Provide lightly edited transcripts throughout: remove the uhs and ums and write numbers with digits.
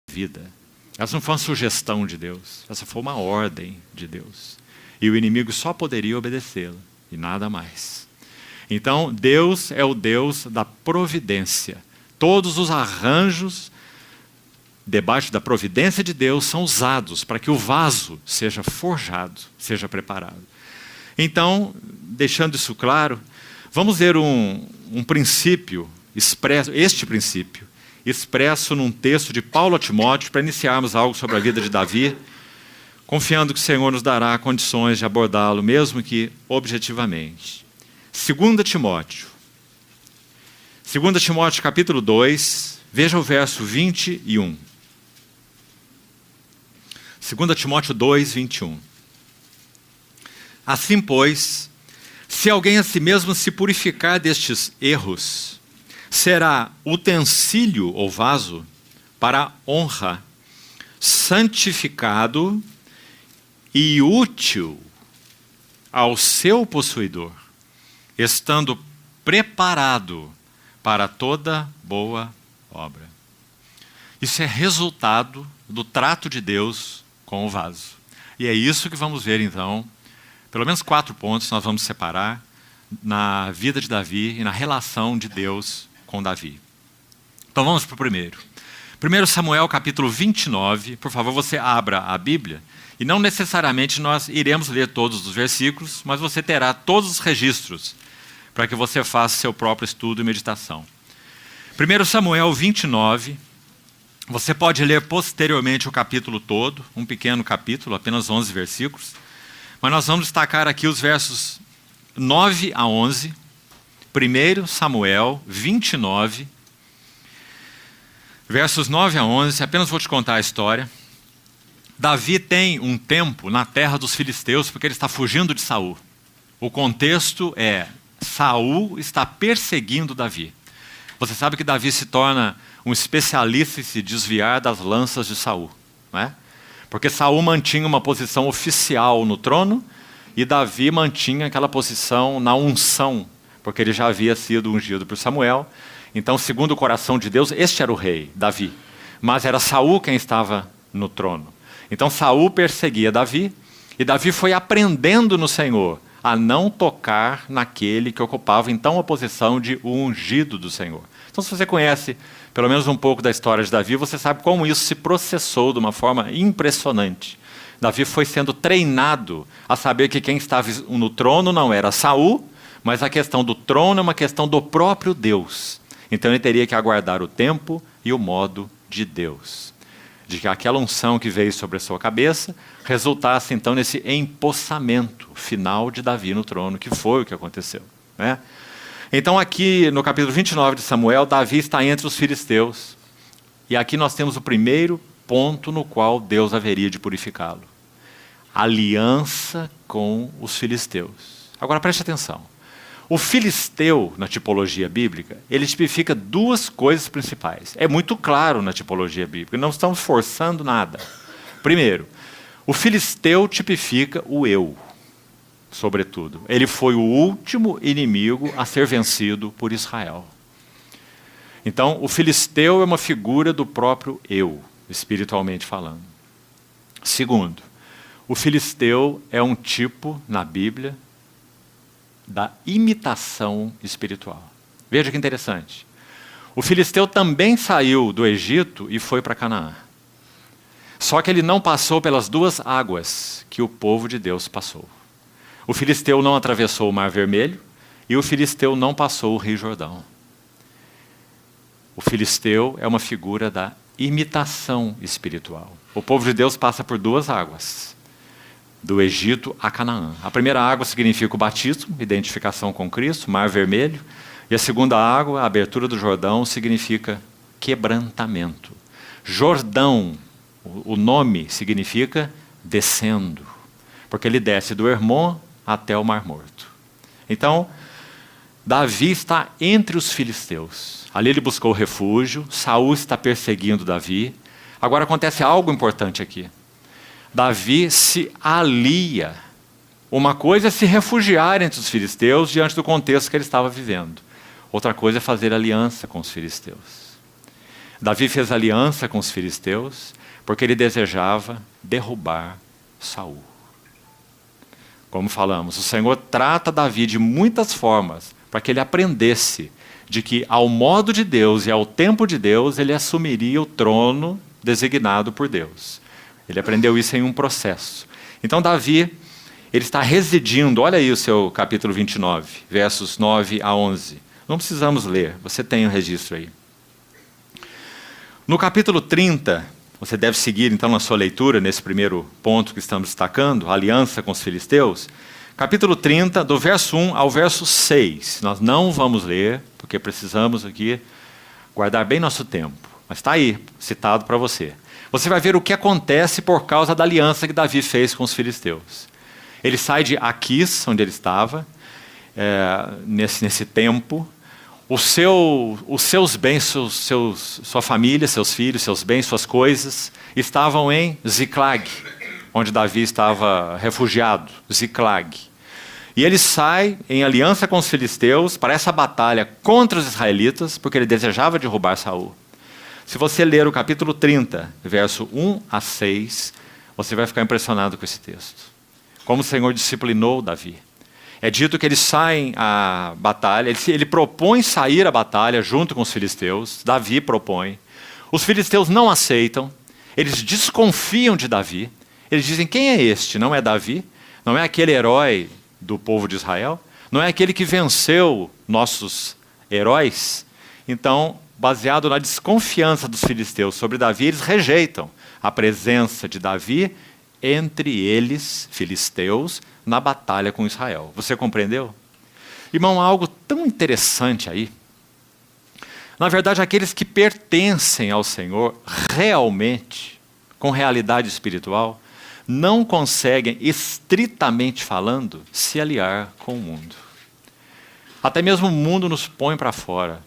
vida. Essa não foi uma sugestão de Deus, essa foi uma ordem de Deus. E o inimigo só poderia obedecê-la, e nada mais. Então, Deus é o Deus da providência. Todos os arranjos debaixo da providência de Deus são usados para que o vaso seja forjado, seja preparado. Então, deixando isso claro, vamos ver um princípio expresso, este princípio, expresso num texto de Paulo a Timóteo, para iniciarmos algo sobre a vida de Davi, confiando que o Senhor nos dará condições de abordá-lo, mesmo que objetivamente. 2 Timóteo. 2 Timóteo capítulo 2, veja o verso 21. 2 Timóteo 2, 21. Assim, pois, se alguém a si mesmo se purificar destes erros, será utensílio ou vaso para honra, santificado e útil ao seu possuidor, estando preparado para toda boa obra. Isso é resultado do trato de Deus com o vaso. E é isso que vamos ver então, pelo menos 4 pontos nós vamos separar na vida de Davi e na relação de Deus com Davi. Então vamos para o primeiro. 1 Samuel capítulo 29, por favor você abra a Bíblia, e não necessariamente nós iremos ler todos os versículos, mas você terá todos os registros, para que você faça seu próprio estudo e meditação. 1 Samuel 29, você pode ler posteriormente o capítulo todo, um pequeno capítulo, apenas 11 versículos, mas nós vamos destacar aqui os versos 9 a 11, 1 Samuel 29, versos 9 a 11, apenas vou te contar a história. Davi tem um tempo na terra dos filisteus, porque ele está fugindo de Saul. O contexto é, Saul está perseguindo Davi. Você sabe que Davi se torna um especialista em se desviar das lanças de Saul, não é? Porque Saul mantinha uma posição oficial no trono e Davi mantinha aquela posição na unção, porque ele já havia sido ungido por Samuel. Então, segundo o coração de Deus, este era o rei, Davi. Mas era Saul quem estava no trono. Então, Saul perseguia Davi e Davi foi aprendendo no Senhor a não tocar naquele que ocupava então a posição de o ungido do Senhor. Então, se você conhece pelo menos um pouco da história de Davi, você sabe como isso se processou de uma forma impressionante. Davi foi sendo treinado a saber que quem estava no trono não era Saul, mas a questão do trono é uma questão do próprio Deus. Então ele teria que aguardar o tempo e o modo de Deus. De que aquela unção que veio sobre a sua cabeça resultasse então nesse empossamento final de Davi no trono, que foi o que aconteceu, né? Então aqui no capítulo 29 de Samuel, Davi está entre os filisteus. E aqui nós temos o primeiro ponto no qual Deus haveria de purificá-lo. Aliança com os filisteus. Agora preste atenção. O filisteu, na tipologia bíblica, ele tipifica 2 coisas principais. É muito claro na tipologia bíblica, não estamos forçando nada. Primeiro, o filisteu tipifica o eu. Sobretudo, ele foi o último inimigo a ser vencido por Israel. Então, o filisteu é uma figura do próprio eu, espiritualmente falando. Segundo, o filisteu é um tipo, na Bíblia, da imitação espiritual. Veja que interessante. O filisteu também saiu do Egito e foi para Canaã. Só que ele não passou pelas 2 águas que o povo de Deus passou. O filisteu não atravessou o Mar Vermelho e o filisteu não passou o Rio Jordão. O filisteu é uma figura da imitação espiritual. O povo de Deus passa por 2 águas, do Egito a Canaã. A primeira água significa o batismo, identificação com Cristo, Mar Vermelho. E a segunda água, a abertura do Jordão, significa quebrantamento. Jordão, o nome significa descendo, porque ele desce do Hermon até o Mar Morto. Então, Davi está entre os filisteus. Ali ele buscou refúgio, Saul está perseguindo Davi. Agora acontece algo importante aqui. Davi se alia. Uma coisa é se refugiar entre os filisteus diante do contexto que ele estava vivendo. Outra coisa é fazer aliança com os filisteus. Davi fez aliança com os filisteus porque ele desejava derrubar Saul. Como falamos, o Senhor trata Davi de muitas formas para que ele aprendesse de que, ao modo de Deus e ao tempo de Deus, ele assumiria o trono designado por Deus. Ele aprendeu isso em um processo. Então, Davi, ele está residindo, olha aí o seu capítulo 29, versos 9 a 11. Não precisamos ler, você tem o registro aí. No capítulo 30, você deve seguir então na sua leitura, nesse primeiro ponto que estamos destacando, a aliança com os filisteus. Capítulo 30, do verso 1 ao verso 6. Nós não vamos ler, porque precisamos aqui guardar bem nosso tempo. Mas está aí, citado para você. Você vai ver o que acontece por causa da aliança que Davi fez com os filisteus. Ele sai de Aquis, onde ele estava, nesse tempo. Os seus bens, sua família, seus filhos, seus bens, suas coisas, estavam em Ziclag, onde Davi estava refugiado, Ziclag. E ele sai em aliança com os filisteus para essa batalha contra os israelitas, porque ele desejava derrubar Saul. Se você ler o capítulo 30, verso 1 a 6, você vai ficar impressionado com esse texto. Como o Senhor disciplinou Davi. É dito que eles saem à batalha, ele propõe sair à batalha junto com os filisteus, Davi propõe. Os filisteus não aceitam, eles desconfiam de Davi. Eles dizem, quem é este? Não é Davi? Não é aquele herói do povo de Israel? Não é aquele que venceu nossos heróis? Então, baseado na desconfiança dos filisteus sobre Davi, eles rejeitam a presença de Davi entre eles, filisteus, na batalha com Israel. Você compreendeu? Irmão, há algo tão interessante aí. Na verdade, aqueles que pertencem ao Senhor realmente, com realidade espiritual, não conseguem, estritamente falando, se aliar com o mundo. Até mesmo o mundo nos põe para fora.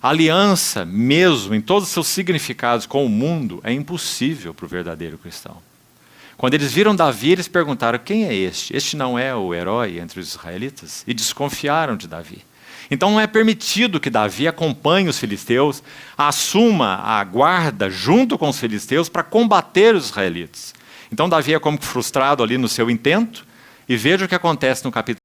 A aliança, mesmo em todos os seus significados com o mundo, é impossível para o verdadeiro cristão. Quando eles viram Davi, eles perguntaram, quem é este? Este não é o herói entre os israelitas? E desconfiaram de Davi. Então não é permitido que Davi acompanhe os filisteus, assuma a guarda junto com os filisteus para combater os israelitas. Então Davi é como frustrado ali no seu intento, e veja o que acontece no capítulo